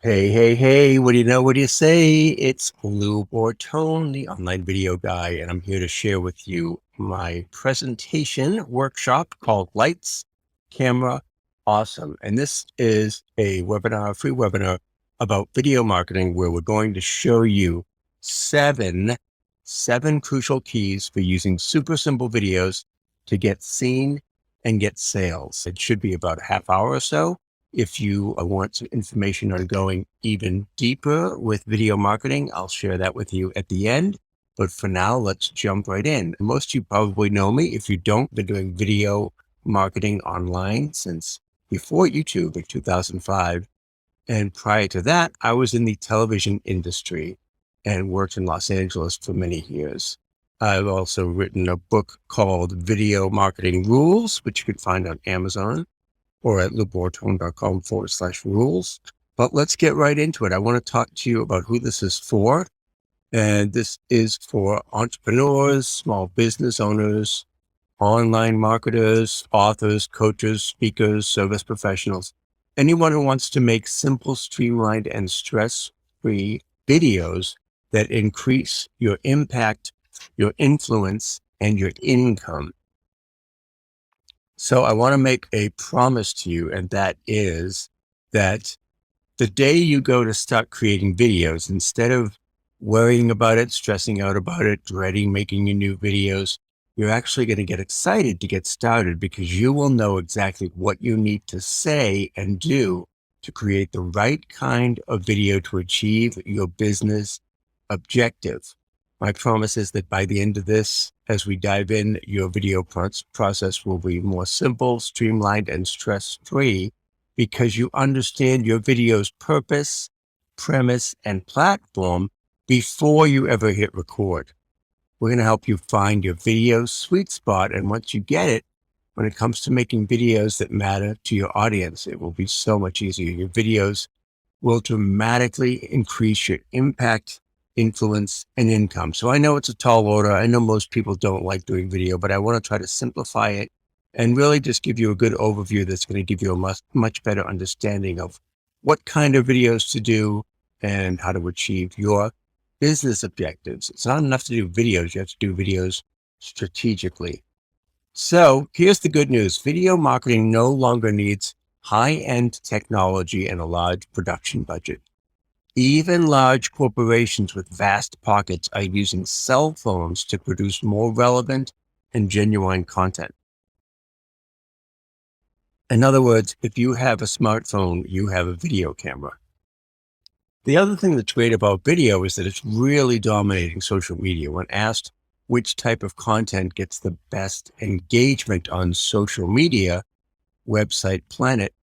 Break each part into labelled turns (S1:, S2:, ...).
S1: Hey, hey, hey, what do you know? What do you say? It's Lou Bortone, the online video guy, and I'm here to share with you my presentation workshop called Lights, Camera, Awesome. And this is a webinar, a free webinar about video marketing where we're going to show you seven crucial keys for using super simple videos to get seen and get sales. It should be about a half hour or so. If you want some information on going even deeper with video marketing, I'll share that with you at the end. But for now, let's jump right in. Most of you probably know me. If you don't, been doing video marketing online since before YouTube in 2005. And prior to that, I was in the television industry and worked in Los Angeles for many years. I've also written a book called Video Marketing Rules, which you can find on Amazon or at lubortone.com/rules. But let's get right into it. I want to talk to you about who this is for. And this is for entrepreneurs, small business owners, online marketers, authors, coaches, speakers, service professionals, anyone who wants to make simple, streamlined, and stress-free videos that increase your impact, your influence, and your income. So I want to make a promise to you, and that is that the day you go to start creating videos, instead of worrying about it, stressing out about it, dreading making your new videos, you're actually going to get excited to get started because you will know exactly what you need to say and do to create the right kind of video to achieve your business objective. My promise is that by the end of this, as we dive in, your video process will be more simple, streamlined, and stress-free because you understand your video's purpose, premise, and platform before you ever hit record. We're going to help you find your video sweet spot. And once you get it, when it comes to making videos that matter to your audience, it will be so much easier. Your videos will dramatically increase your impact, influence, and income. So I know it's a tall order. I know most people don't like doing video, but I want to try to simplify it and really just give you a good overview that's going to give you a much better understanding of what kind of videos to do and how to achieve your business objectives. It's not enough to do videos. You have to do videos strategically. So here's the good news. Video marketing no longer needs high-end technology and a large production budget. Even large corporations with vast pockets are using cell phones to produce more relevant and genuine content. In other words, if you have a smartphone, you have a video camera. The other thing that's great about video is that it's really dominating social media. When asked which type of content gets the best engagement on social media, website Planet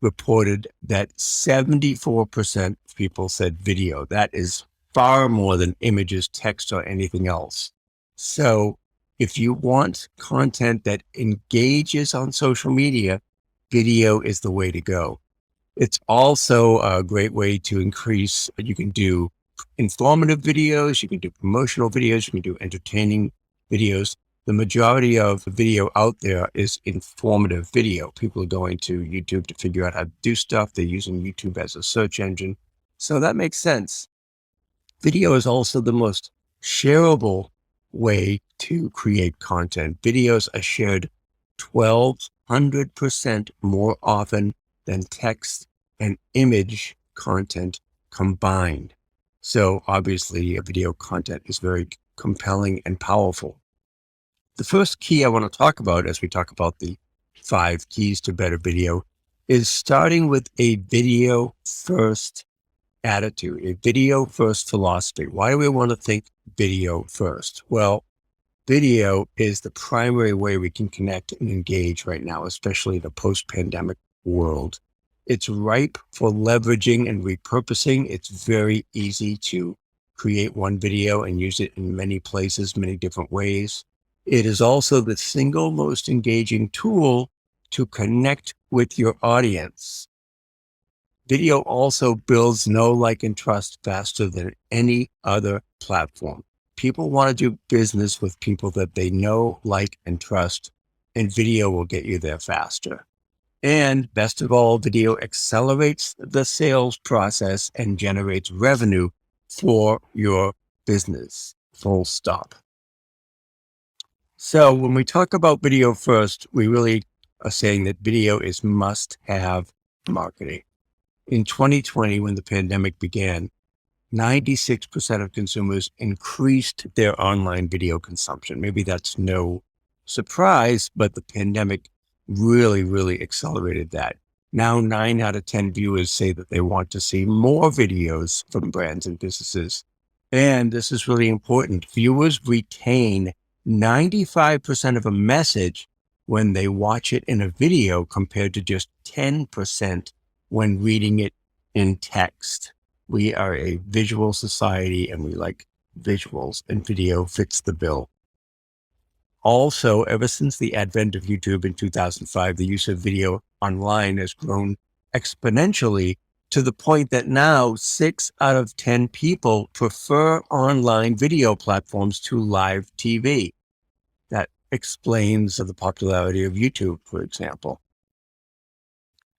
S1: reported that 74% of people said video. That is far more than images, text, or anything else. So if you want content that engages on social media, video is the way to go. It's also a great way to increase. You can do informative videos, you can do promotional videos, you can do entertaining videos. The majority of the video out there is informative video. People are going to YouTube to figure out how to do stuff. They're using YouTube as a search engine. So that makes sense. Video is also the most shareable way to create content. Videos are shared 1,200% more often than text and image content combined. So obviously, video content is very compelling and powerful. The first key I want to talk about as we talk about the 5 keys to better video is starting with a video first attitude, a video first philosophy. Why do we want to think video first? Well, video is the primary way we can connect and engage right now, especially in the post-pandemic world. It's ripe for leveraging and repurposing. It's very easy to create one video and use it in many places, many different ways. It is also the single most engaging tool to connect with your audience. Video also builds know, like, and trust faster than any other platform. People want to do business with people that they know, like, and trust, and video will get you there faster. And best of all, video accelerates the sales process and generates revenue for your business. Full stop. So when we talk about video first, we really are saying that video is must-have marketing. In 2020, when the pandemic began, 96% of consumers increased their online video consumption. Maybe that's no surprise, but the pandemic really, really accelerated that. Now, 9 out of 10 viewers say that they want to see more videos from brands and businesses. And this is really important. Viewers retain 95% of a message when they watch it in a video compared to just 10% when reading it in text. We are a visual society and we like visuals, and video fits the bill. Also, ever since the advent of YouTube in 2005, the use of video online has grown exponentially to the point that now 6 out of 10 people prefer online video platforms to live TV. That explains the popularity of YouTube, for example.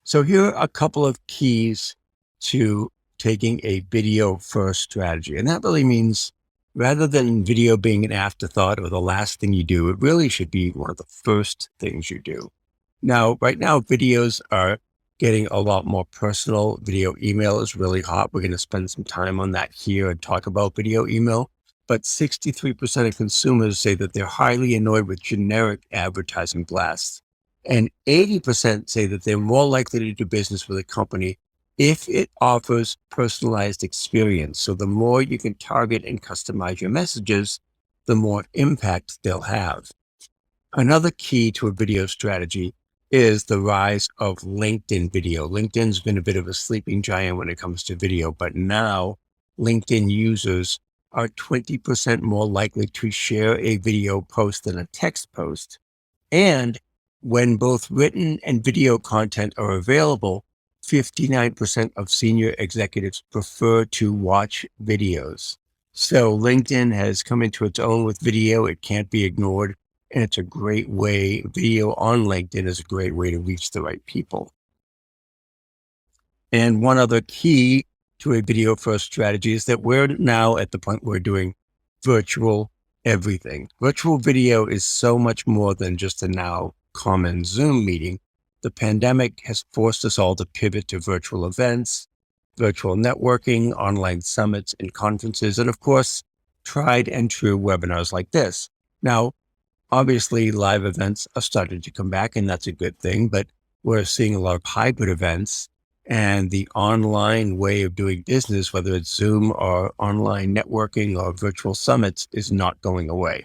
S1: So here are a couple of keys to taking a video first strategy. And that really means rather than video being an afterthought or the last thing you do, it really should be one of the first things you do. Now, right now, videos are getting a lot more personal. Video email is really hot. We're going to spend some time on that here and talk about video email. But 63% of consumers say that they're highly annoyed with generic advertising blasts. And 80% say that they're more likely to do business with a company if it offers personalized experience. So the more you can target and customize your messages, the more impact they'll have. Another key to a video strategy is the rise of LinkedIn video. LinkedIn's been a bit of a sleeping giant when it comes to video, but now LinkedIn users are 20% more likely to share a video post than a text post. And when both written and video content are available, 59% of senior executives prefer to watch videos. So LinkedIn has come into its own with video. It can't be ignored. And it's a great way, video on LinkedIn is a great way to reach the right people. And one other key to a video first strategy is that we're now at the point where we're doing virtual everything. Virtual video is so much more than just a now common Zoom meeting. The pandemic has forced us all to pivot to virtual events, virtual networking, online summits and conferences, and of course, tried and true webinars like this. Now, obviously, live events are starting to come back, and that's a good thing, but we're seeing a lot of hybrid events, and the online way of doing business, whether it's Zoom or online networking or virtual summits, is not going away.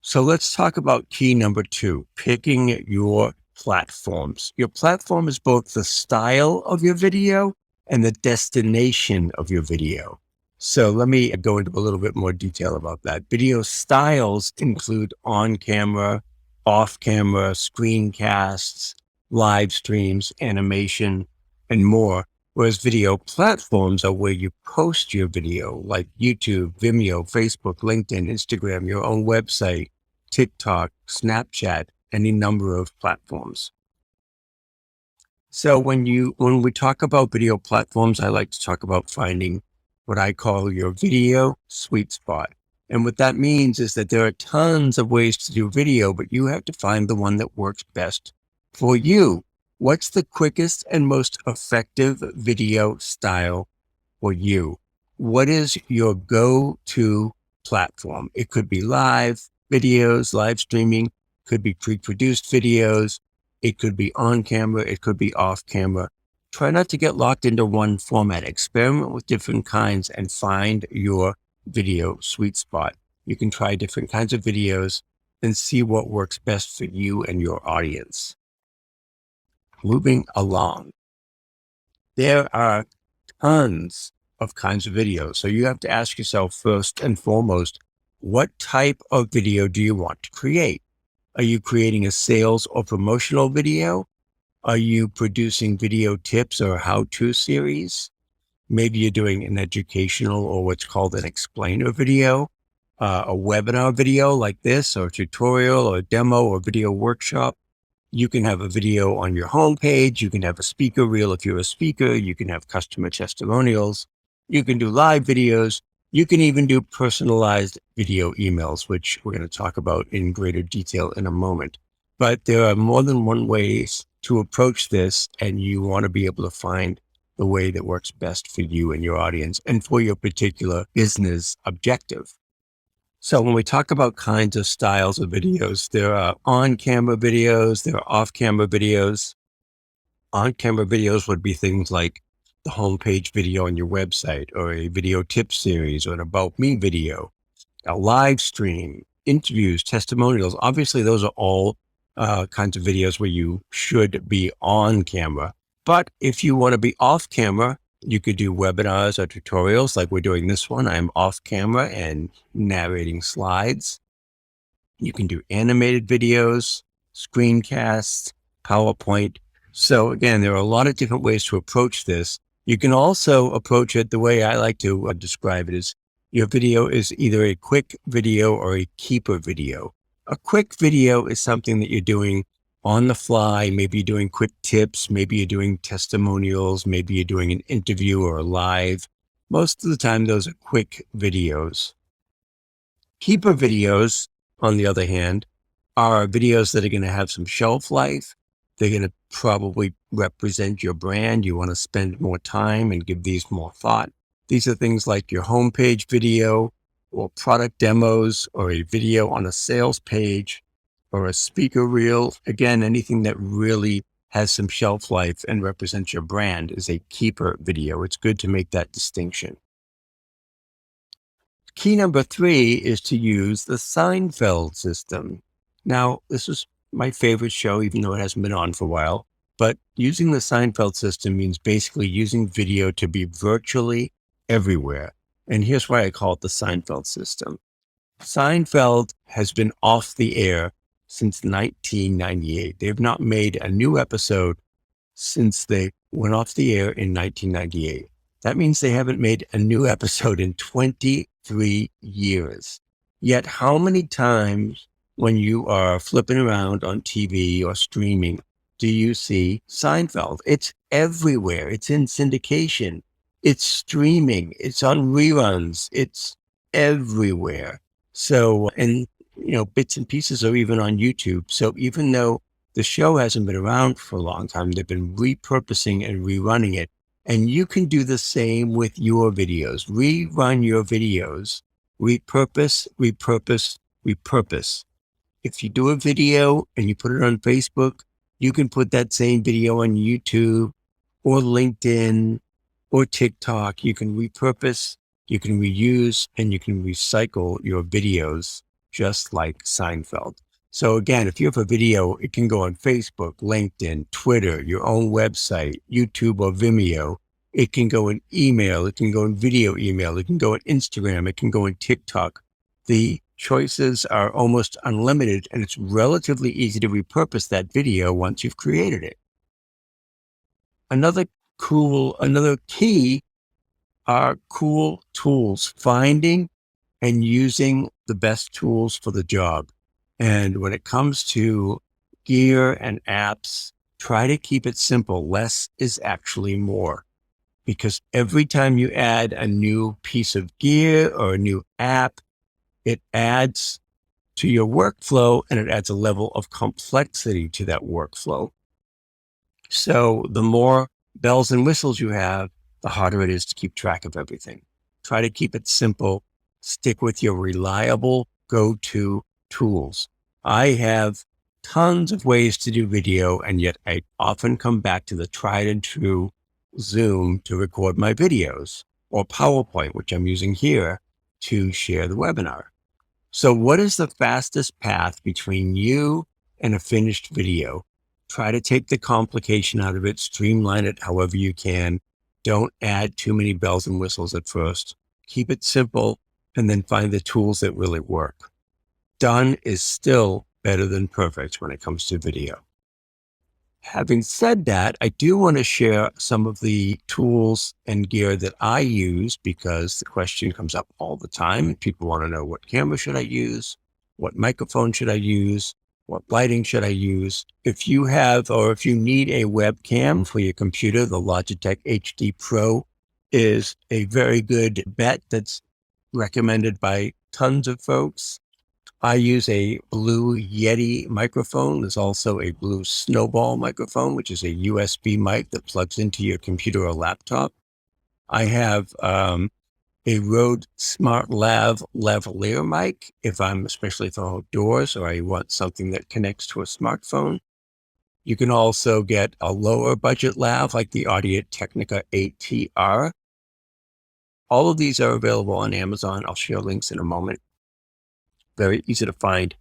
S1: So let's talk about key number 2, picking your platforms. Your platform is both the style of your video and the destination of your video. So let me go into a little bit more detail about that. Video styles include on-camera, off-camera, screencasts, live streams, animation, and more. Whereas video platforms are where you post your video, like YouTube, Vimeo, Facebook, LinkedIn, Instagram, your own website, TikTok, Snapchat, any number of platforms. So when we talk about video platforms, I like to talk about finding what I call your video sweet spot. And what that means is that there are tons of ways to do video, but you have to find the one that works best for you. What's the quickest and most effective video style for you? What is your go-to platform? It could be live videos, live streaming, could be pre-produced videos, it could be on camera, it could be off camera. Try not to get locked into one format. Experiment with different kinds and find your video sweet spot. You can try different kinds of videos and see what works best for you and your audience. Moving along. There are tons of kinds of videos. So you have to ask yourself first and foremost, what type of video do you want to create? Are you creating a sales or promotional video? Are you producing video tips or how-to series? Maybe you're doing an educational or what's called an explainer video, a webinar video like this, or a tutorial or a demo or video workshop. You can have a video on your homepage. You can have a speaker reel if you're a speaker. You can have customer testimonials. You can do live videos. You can even do personalized video emails, which we're going to talk about in greater detail in a moment. But there are more than one ways to approach this, and you want to be able to find the way that works best for you and your audience and for your particular business objective. So when we talk about kinds of styles of videos, there are on-camera videos, there are off-camera videos. On-camera videos would be things like the homepage video on your website, or a video tip series, or an About Me video, a live stream, interviews, testimonials. Obviously, those are all kinds of videos where you should be on camera. But if you want to be off camera, you could do webinars or tutorials like we're doing this one. I'm off camera and narrating slides. You can do animated videos, screencasts, PowerPoint. So again, there are a lot of different ways to approach this. You can also approach it the way I like to describe it is your video is either a quick video or a keeper video. A quick video is something that you're doing on the fly. Maybe you're doing quick tips. Maybe you're doing testimonials. Maybe you're doing an interview or a live. Most of the time, those are quick videos. Keeper videos, on the other hand, are videos that are going to have some shelf life. They're going to probably represent your brand. You want to spend more time and give these more thought. These are things like your homepage video or product demos or a video on a sales page or a speaker reel. Again, anything that really has some shelf life and represents your brand is a keeper video. It's good to make that distinction. Key number 3 is to use the Seinfeld system. Now, this is my favorite show, even though it hasn't been on for a while. But using the Seinfeld system means basically using video to be virtually everywhere. And here's why I call it the Seinfeld system. Seinfeld has been off the air since 1998. They've not made a new episode since they went off the air in 1998. That means they haven't made a new episode in 23 years. Yet how many times when you are flipping around on TV or streaming do you see Seinfeld? It's everywhere. It's in syndication. It's streaming. It's on reruns. It's everywhere. So, and bits and pieces are even on YouTube. So even though the show hasn't been around for a long time, they've been repurposing and rerunning it. And you can do the same with your videos. Rerun your videos. Repurpose, repurpose, repurpose. If you do a video and you put it on Facebook, you can put that same video on YouTube or LinkedIn or TikTok. You can repurpose, you can reuse, and you can recycle your videos just like Seinfeld. So again, if you have a video, it can go on Facebook, LinkedIn, Twitter, your own website, YouTube or Vimeo. It can go in email. It can go in video email. It can go in Instagram. It can go in TikTok. The choices are almost unlimited, and it's relatively easy to repurpose that video once you've created it. Another key are cool tools, finding and using the best tools for the job. And when it comes to gear and apps, try to keep it simple. Less is actually more, because every time you add a new piece of gear or a new app, it adds to your workflow and it adds a level of complexity to that workflow. So the more bells and whistles you have, the harder it is to keep track of everything. Try to keep it simple. Stick with your reliable go-to tools. I have tons of ways to do video, and yet I often come back to the tried and true Zoom to record my videos, or PowerPoint, which I'm using here to share the webinar. So what is the fastest path between you and a finished video? Try to take the complication out of it, streamline it however you can. Don't add too many bells and whistles at first. Keep it simple, and then find the tools that really work. Done is still better than perfect when it comes to video. Having said that, I do want to share some of the tools and gear that I use, because the question comes up all the time and people want to know, what camera should I use? What microphone should I use? What lighting should I use? If you have, or if you need a webcam for your computer, the Logitech HD Pro is a very good bet that's recommended by tons of folks. I use a Blue Yeti microphone. There's also a Blue Snowball microphone, which is a USB mic that plugs into your computer or laptop. I have a Rode Smart Lav lavalier mic if I'm especially for outdoors or I want something that connects to a smartphone. You can also get a lower budget lav like the Audio Technica 8TR. All of these are available on Amazon. I'll share links in a moment. Very easy to find.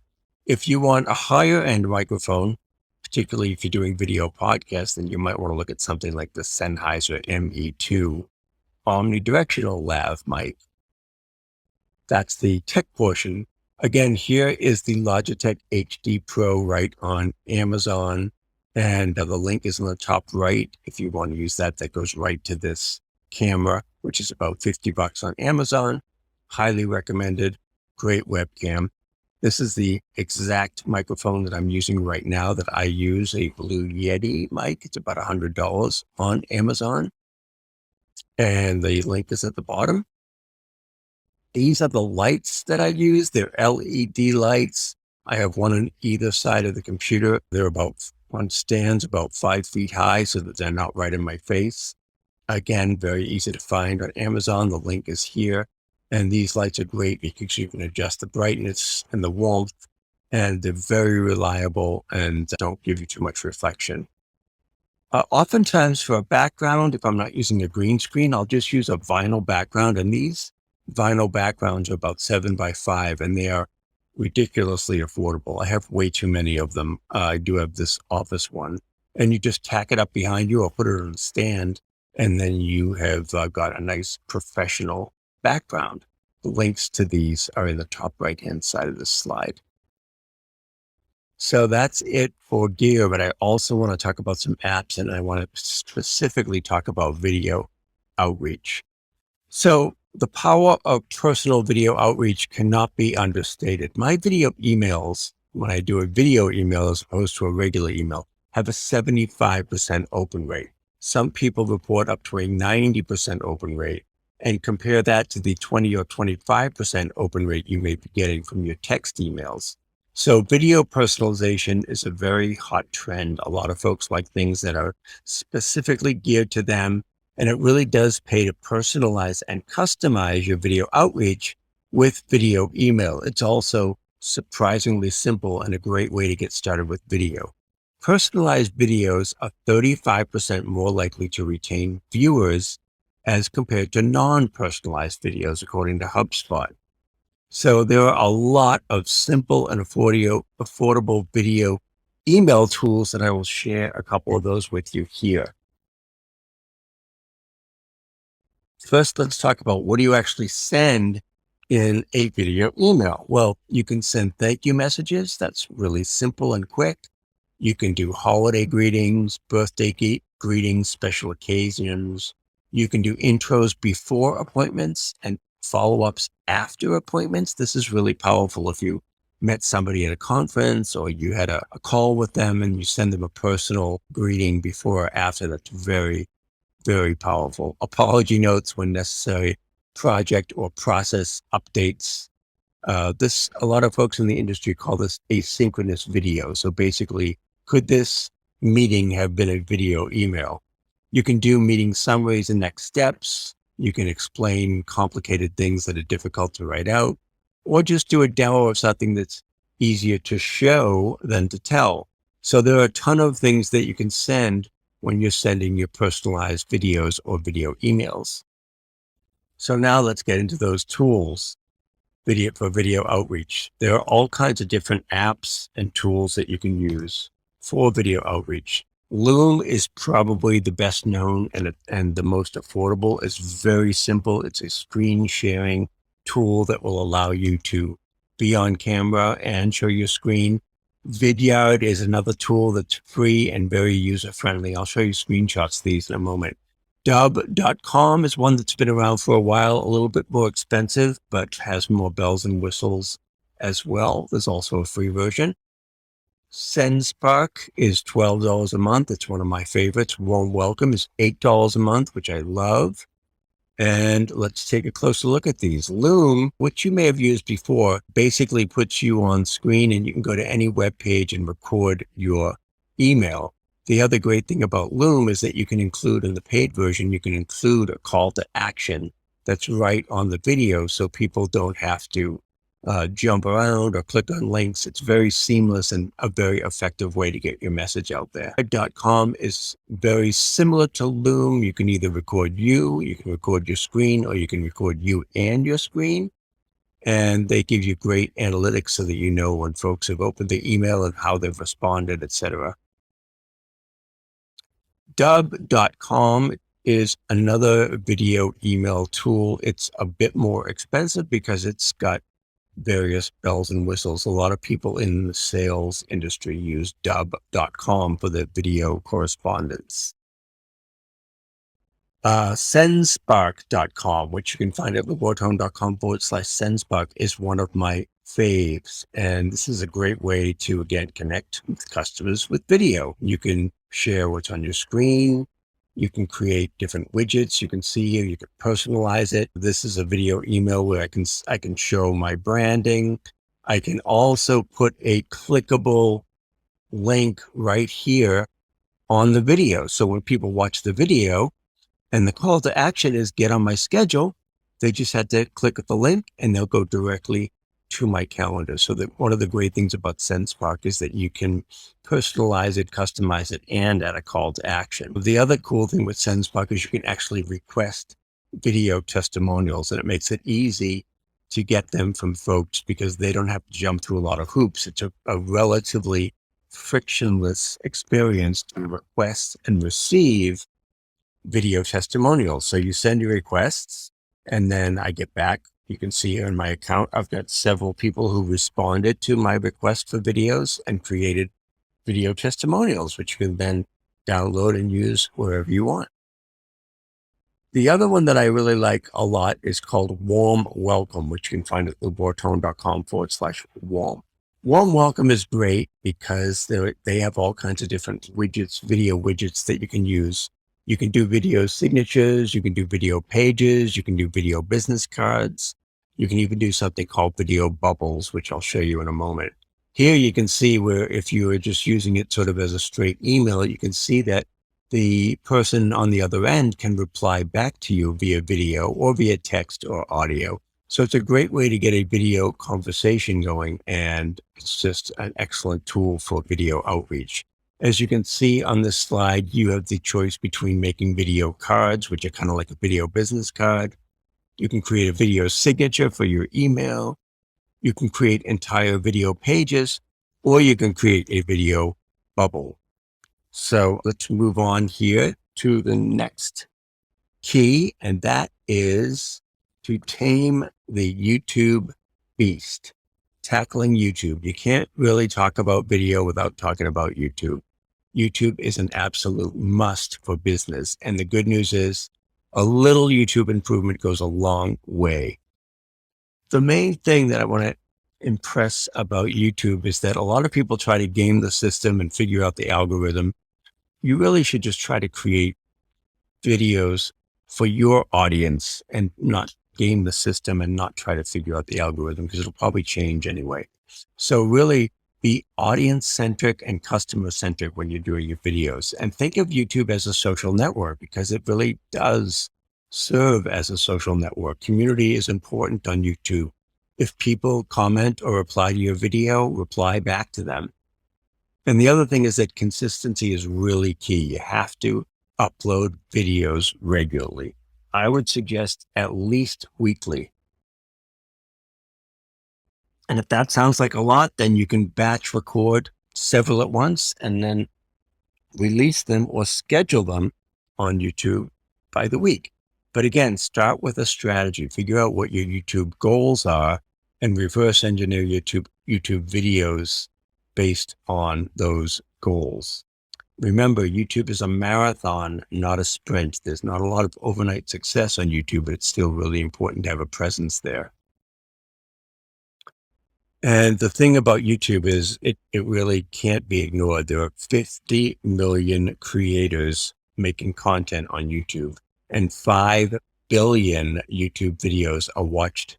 S1: If you want a higher end microphone, particularly if you're doing video podcasts, then you might want to look at something like the Sennheiser ME2 omnidirectional lav mic. That's the tech portion. Again, here is the Logitech HD Pro right on Amazon. And the link is in the top right. If you want to use that, that goes right to this camera, which is about $50 on Amazon. Highly recommended. Great webcam. This is the exact microphone that I'm using right now that I use, a Blue Yeti mic. It's about $100 on Amazon. And the link is at the bottom. These are the lights that I use. They're LED lights. I have one on either side of the computer. They're about on stands about 5 feet high so that they're not right in my face. Again, very easy to find on Amazon. The link is here. And these lights are great because you can adjust the brightness and the warmth, and they're very reliable and don't give you too much reflection. Oftentimes for a background, if I'm not using a green screen, I'll just use a vinyl background. And these vinyl backgrounds are about 7x5 and they are ridiculously affordable. I have way too many of them. I do have this office one, and you just tack it up behind you or put it on a stand, and then you have got a nice professional background. The links to these are in the top right-hand side of this slide. So that's it for gear, but I also want to talk about some apps, and I want to specifically talk about video outreach. So the power of personal video outreach cannot be understated. My video emails, when I do a video email as opposed to a regular email, have a 75% open rate. Some people report up to a 90% open rate, and compare that to the 20 or 25% open rate you may be getting from your text emails. So video personalization is a very hot trend. A lot of folks like things that are specifically geared to them. And it really does pay to personalize and customize your video outreach with video email. It's also surprisingly simple and a great way to get started with video. Personalized videos are 35% more likely to retain viewers as compared to non-personalized videos, according to HubSpot. So there are a lot of simple and affordable video email tools, and I will share a couple of those with you here. First, let's talk about what do you actually send in a video email? Well, you can send thank you messages. That's really simple and quick. You can do holiday greetings, birthday greetings, special occasions. You can do intros before appointments and follow-ups after appointments. This is really powerful if you met somebody at a conference or you had a call with them and you send them a personal greeting before or after. That's very, very powerful. Apology notes when necessary, project or process updates. A lot of folks in the industry call this asynchronous video. So basically, could this meeting have been a video email? You can do meeting summaries and next steps. You can explain complicated things that are difficult to write out, or just do a demo of something that's easier to show than to tell. So there are a ton of things that you can send when you're sending your personalized videos or video emails. So now let's get into those tools for video outreach. There are all kinds of different apps and tools that you can use for video outreach. Loom is probably the best known and the most affordable. It's very simple. It's a screen sharing tool that will allow you to be on camera and show your screen. Vidyard is another tool that's free and very user-friendly. I'll show you screenshots of these in a moment. Dub.com is one that's been around for a while, a little bit more expensive, but has more bells and whistles as well. There's also a free version. SendSpark is $12 a month. It's one of my favorites. Warm Welcome is $8 a month, which I love. And let's take a closer look at these. Loom, which you may have used before, basically puts you on screen and you can go to any web page and record your email. The other great thing about Loom is that you can include in the paid version, you can include a call to action that's right on the video so people don't have to jump around or click on links. It's very seamless and a very effective way to get your message out there. .com is very similar to Loom. You can either record you can record your screen, or you can record you and your screen. And they give you great analytics so that you know when folks have opened the email and how they've responded, etc. Dub.com is another video email tool. It's a bit more expensive because it's got various bells and whistles. A lot of people in the sales industry use dub.com for their video correspondence. Sendspark.com, which you can find at bortone.com/Sendspark, is one of my faves. And this is a great way to, again, connect with customers with video. You can share what's on your screen. You can create different widgets. You can see here, you can personalize it. This is a video email where I can show my branding. I can also put a clickable link right here on the video. So when people watch the video, and the call to action is get on my schedule, they just had to click the link and they'll go directly to my calendar. So that one of the great things about SendSpark is that you can personalize it, customize it, and add a call to action. The other cool thing with SendSpark is you can actually request video testimonials, and it makes it easy to get them from folks because they don't have to jump through a lot of hoops. It's a relatively frictionless experience to request and receive video testimonials. So you send your requests and then I get back. You can see here in my account, I've got several people who responded to my request for videos and created video testimonials, which you can then download and use wherever you want. The other one that I really like a lot is called Warm Welcome, which you can find at bortone.com/warm. Warm Welcome is great because they have all kinds of different widgets, video widgets that you can use. You can do video signatures, you can do video pages, you can do video business cards. You can even do something called video bubbles, which I'll show you in a moment. Here you can see where if you are just using it sort of as a straight email, you can see that the person on the other end can reply back to you via video or via text or audio. So it's a great way to get a video conversation going, and it's just an excellent tool for video outreach. As you can see on this slide, you have the choice between making video cards, which are kind of like a video business card. You can create a video signature for your email. You can create entire video pages, or you can create a video bubble. So let's move on here to the next key, and that is to tame the YouTube beast. Tackling YouTube. You can't really talk about video without talking about YouTube. YouTube is an absolute must for business. And the good news is a little YouTube improvement goes a long way. The main thing that I want to impress about YouTube is that a lot of people try to game the system and figure out the algorithm. You really should just try to create videos for your audience and not game the system and not try to figure out the algorithm, because it'll probably change anyway. So really be audience centric and customer centric when you're doing your videos, and think of YouTube as a social network, because it really does serve as a social network. Community is important on YouTube. If people comment or reply to your video, reply back to them. And the other thing is that consistency is really key. You have to upload videos regularly. I would suggest at least weekly. And if that sounds like a lot, then you can batch record several at once and then release them or schedule them on YouTube by the week. But again, start with a strategy. Figure out what your YouTube goals are and reverse engineer YouTube videos based on those goals. Remember, YouTube is a marathon, not a sprint. There's not a lot of overnight success on YouTube, but it's still really important to have a presence there. And the thing about YouTube is it really can't be ignored. There are 50 million creators making content on YouTube, and 5 billion YouTube videos are watched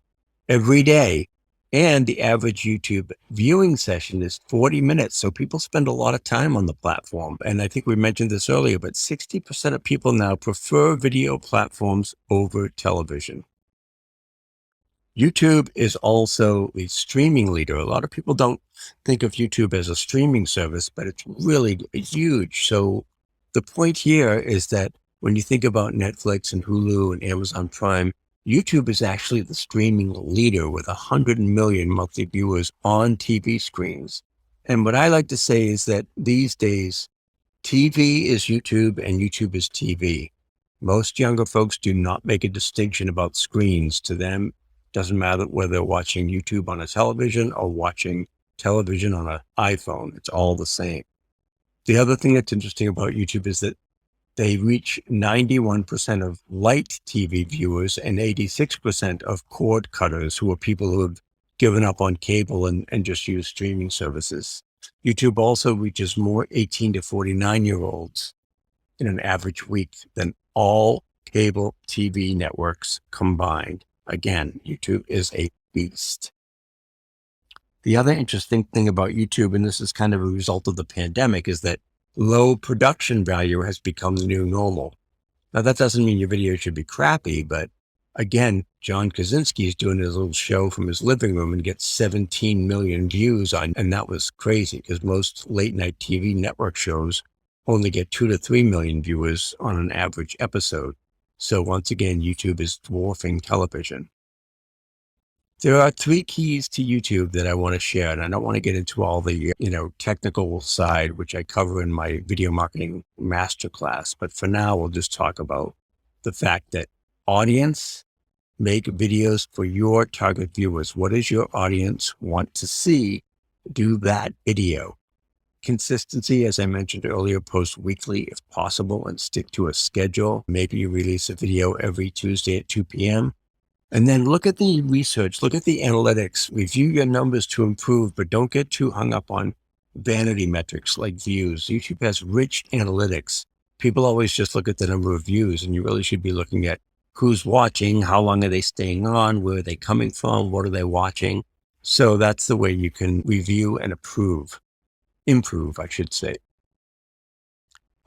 S1: every day. And the average YouTube viewing session is 40 minutes. So people spend a lot of time on the platform. And I think we mentioned this earlier, but 60% of people now prefer video platforms over television. YouTube is also the streaming leader. A lot of people don't think of YouTube as a streaming service, but it's really huge. So the point here is that when you think about Netflix and Hulu and Amazon Prime, YouTube is actually the streaming leader with 100 million monthly viewers on TV screens. And what I like to say is that these days, TV is YouTube and YouTube is TV. Most younger folks do not make a distinction about screens. To them, doesn't matter whether they're watching YouTube on a television or watching television on an iPhone. It's all the same. The other thing that's interesting about YouTube is that they reach 91% of light TV viewers and 86% of cord cutters, who are people who have given up on cable and just use streaming services. YouTube also reaches more 18 to 49-year-olds in an average week than all cable TV networks combined. Again, YouTube is a beast. The other interesting thing about YouTube, and this is kind of a result of the pandemic, is that low production value has become the new normal. Now, that doesn't mean your video should be crappy, but again, John Krasinski is doing his little show from his living room and gets 17 million views on, and that was crazy because most late night TV network shows only get 2 to 3 million viewers on an average episode. So once again, YouTube is dwarfing television. There are 3 keys to YouTube that I want to share, and I don't want to get into all the, technical side, which I cover in my video marketing masterclass. But for now, we'll just talk about the fact that audience, make videos for your target viewers. What does your audience want to see? Do that video. Consistency, as I mentioned earlier, post weekly if possible and stick to a schedule. Maybe you release a video every Tuesday at 2 p.m. And then look at the research, look at the analytics, review your numbers to improve, but don't get too hung up on vanity metrics like views. YouTube has rich analytics. People always just look at the number of views, and you really should be looking at who's watching, how long are they staying on, where are they coming from, what are they watching. So that's the way you can review and improve, I should say.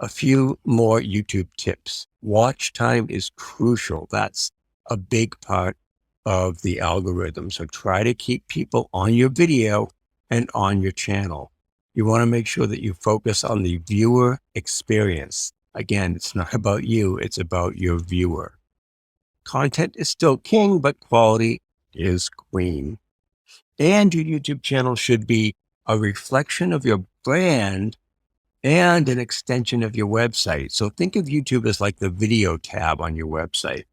S1: A few more YouTube tips. Watch time is crucial. That's a big part of the algorithm. So try to keep people on your video and on your channel. You want to make sure that you focus on the viewer experience. Again, it's not about you, it's about your viewer. Content is still king, but quality is queen. And your YouTube channel should be a reflection of your brand and an extension of your website. So think of YouTube as like the video tab on your website.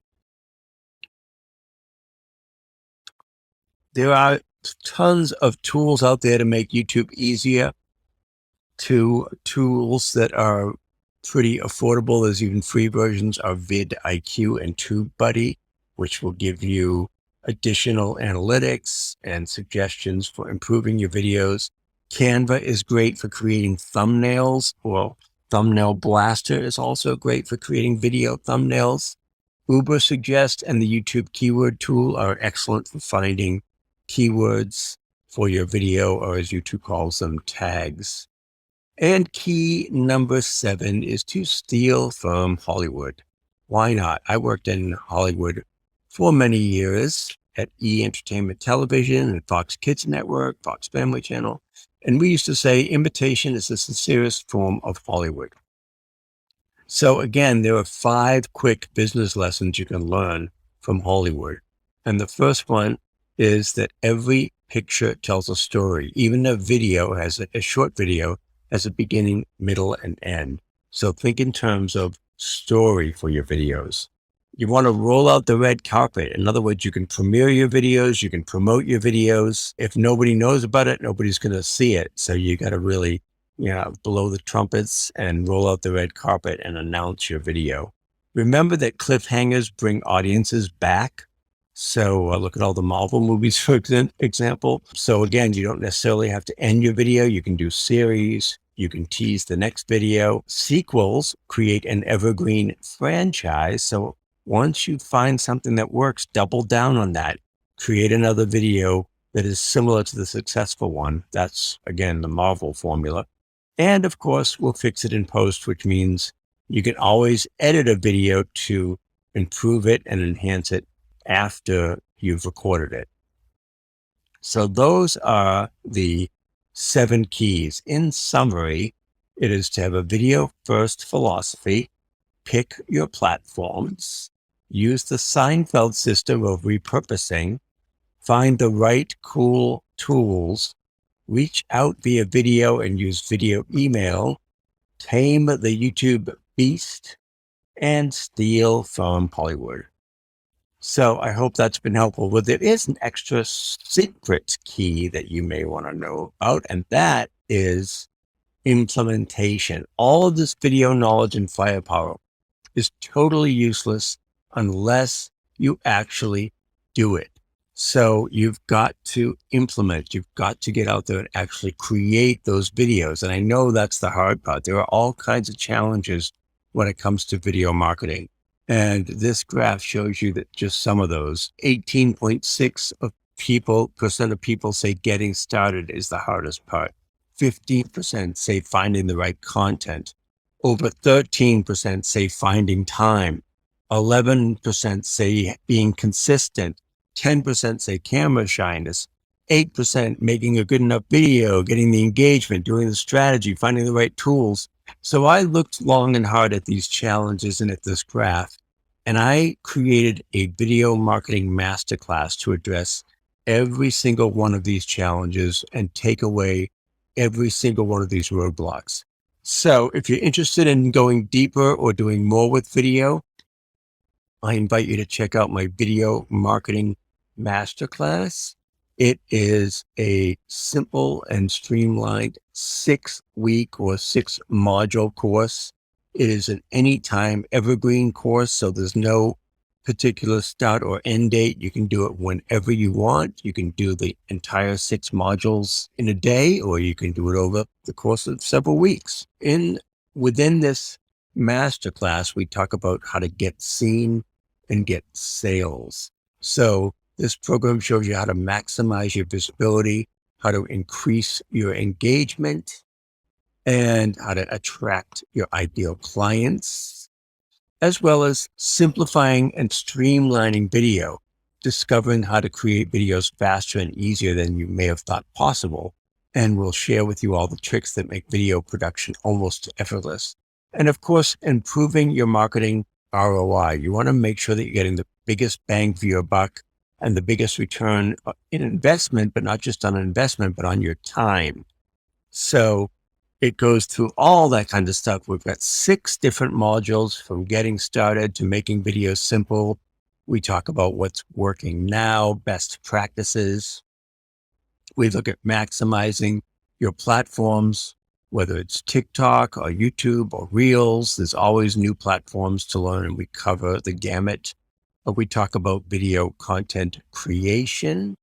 S1: There are tons of tools out there to make YouTube easier. 2 tools that are pretty affordable. There's even free versions of vidIQ and TubeBuddy, which will give you additional analytics and suggestions for improving your videos. Canva is great for creating thumbnails, or Thumbnail Blaster is also great for creating video thumbnails. Uber Suggest and the YouTube keyword tool are excellent for finding keywords for your video, or as YouTube calls them, tags. And key number 7 is to steal from Hollywood. Why not? I worked in Hollywood for many years at E! Entertainment Television and Fox Kids Network, Fox Family Channel. And we used to say imitation is the sincerest form of Hollywood. So again, there are 5 quick business lessons you can learn from Hollywood. And the first one is that every picture tells a story. Even a video has a short video has a beginning, middle, and end. So think in terms of story for your videos. You want to roll out the red carpet. In other words, you can premiere your videos, you can promote your videos. If nobody knows about it, nobody's going to see it. So you got to really, blow the trumpets and roll out the red carpet and announce your video. Remember that cliffhangers bring audiences back. So look at all the Marvel movies, for example. So again, you don't necessarily have to end your video. You can do series. You can tease the next video. Sequels create an evergreen franchise. So once you find something that works, double down on that. Create another video that is similar to the successful one. That's, again, the Marvel formula. And of course, we'll fix it in post, which means you can always edit a video to improve it and enhance it after you've recorded it. So those are the 7 keys. In summary, it is to have a video first philosophy, pick your platforms, use the Seinfeld system of repurposing, find the right cool tools, reach out via video and use video email, tame the YouTube beast, and steal from Hollywood. So I hope that's been helpful. Well, there is an extra secret key that you may want to know about, and that is implementation. All of this video knowledge and firepower is totally useless unless you actually do it. So you've got to implement, you've got to get out there and actually create those videos. And I know that's the hard part. There are all kinds of challenges when it comes to video marketing. And this graph shows you that just some of those. 18.6% of people say getting started is the hardest part. 15% say finding the right content. Over 13% say finding time. 11% say being consistent. 10% say camera shyness. 8% making a good enough video, getting the engagement, doing the strategy, finding the right tools. So I looked long and hard at these challenges and at this graph, and I created a video marketing masterclass to address every single one of these challenges and take away every single one of these roadblocks. So if you're interested in going deeper or doing more with video, I invite you to check out my video marketing masterclass. It is a simple and streamlined 6-week or 6-module course. It is an anytime evergreen course, so there's no particular start or end date. You can do it whenever you want. You can do the entire 6 modules in a day, or you can do it over the course of several weeks. Within this masterclass, we talk about how to get seen and get sales. So this program shows you how to maximize your visibility, how to increase your engagement, and how to attract your ideal clients, as well as simplifying and streamlining video, discovering how to create videos faster and easier than you may have thought possible. And we'll share with you all the tricks that make video production almost effortless. And of course, improving your marketing ROI. You want to make sure that you're getting the biggest bang for your buck and the biggest return in investment, but not just on investment, but on your time. So it goes through all that kind of stuff. We've got 6 different modules, from getting started to making videos simple. We talk about what's working now, best practices. We look at maximizing your platforms, whether it's TikTok or YouTube or Reels. There's always new platforms to learn, and we cover the gamut. We talk about video content creation,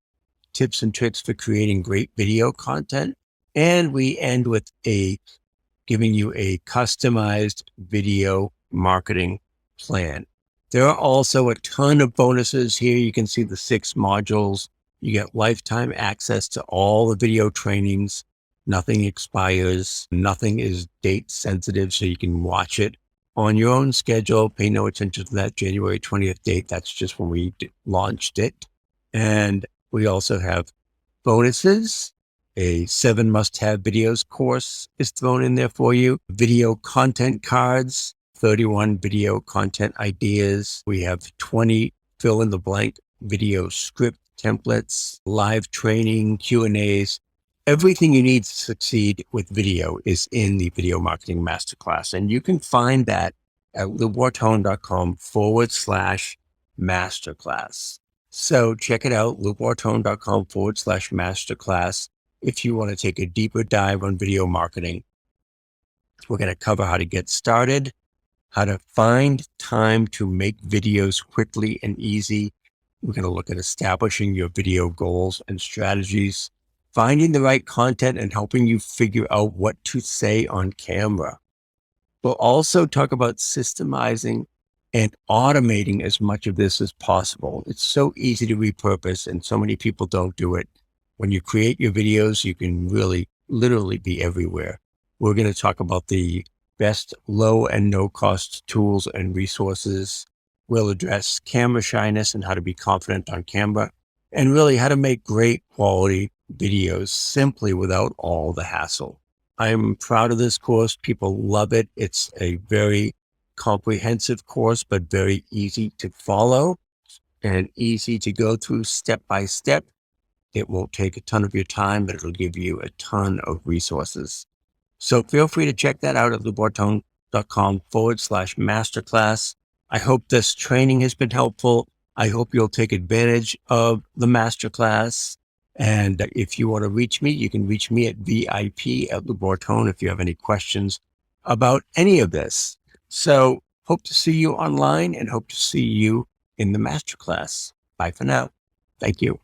S1: tips and tricks for creating great video content. And we end with giving you a customized video marketing plan. There are also a ton of bonuses here. You can see the 6 modules. You get lifetime access to all the video trainings. Nothing expires. Nothing is date sensitive, so you can watch it on your own schedule. Pay no attention to that January 20th date. That's just when we launched it. And we also have bonuses. A 7 must-have videos course is thrown in there for you. Video content cards, 31 video content ideas. We have 20 fill-in-the-blank video script templates, live training, Q&As. Everything you need to succeed with video is in the Video Marketing Masterclass. And you can find that at lukebortone.com/masterclass. So check it out, lukebortone.com/masterclass. If you want to take a deeper dive on video marketing, we're going to cover how to get started, how to find time to make videos quickly and easy, We're going to look at establishing your video goals and strategies, finding the right content, and helping you figure out what to say on camera. We'll also talk about systemizing and automating as much of this as possible. It's so easy to repurpose, and so many people don't do it. When you create your videos, you can really literally be everywhere. We're going to talk about the best low and no cost tools and resources. We'll address camera shyness and how to be confident on camera, and really how to make great quality videos simply without all the hassle. I'm proud of this course. People love it. It's a very comprehensive course, but very easy to follow and easy to go through step by step. It won't take a ton of your time, but it'll give you a ton of resources. So feel free to check that out at bortone.com/masterclass. I hope this training has been helpful. I hope you'll take advantage of the masterclass. And if you want to reach me, you can reach me at VIP@Bortone if you have any questions about any of this. So hope to see you online and hope to see you in the masterclass. Bye for now. Thank you.